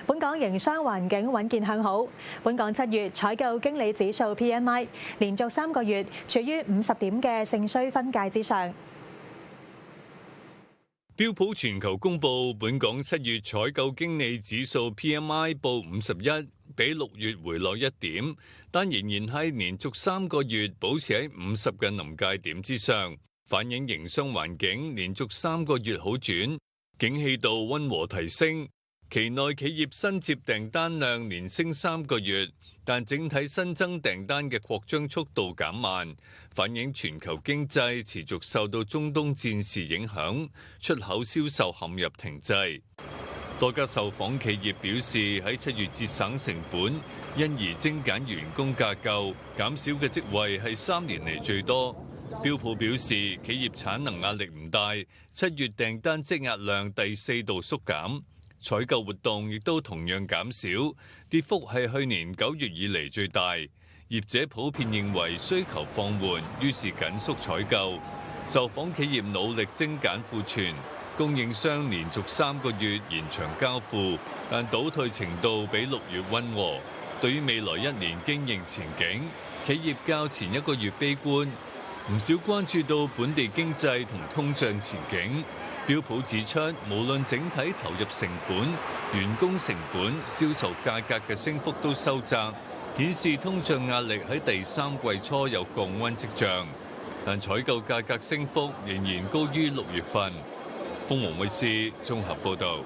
本港營商環境穩健向好。本港7月採購經理指數 PMI 連續3個月處於50點嘅盛衰分界之上。標普全球公佈本港7月採購經理指數 PMI 報51，比6月回落1點，但仍然係連續3個月保持喺50嘅臨界點之上，反映營商環境連續3個月好轉，景氣度溫和提升。期內企業新接訂單量連升3個月，但整體新增訂單嘅擴張速度減慢，反映全球經濟持續受到中東戰事影響，出口銷售陷入停滯。多家受訪企業表示喺7月節省成本，因而精簡員工架構，減少嘅職位係3年嚟最多。標普表示企業產能壓力唔大，7月訂單積壓量第4度縮減。採購活動亦都同樣減少，跌幅係去年9月以嚟最大。業者普遍認為需求放緩，於是緊縮採購。受訪企業努力精簡庫存，供應商連續3個月延長交付，但倒退程度比6月溫和。對於未來1年經營前景，企業較前1個月悲觀，唔少關注到本地經濟同通脹前景。標普指出，無論整體投入成本、員工成本、銷售價格嘅升幅都收窄，顯示通脹壓力喺第3季初有降溫跡象，但採購價格升幅仍然高於6月份。鳳凰衛視綜合報導。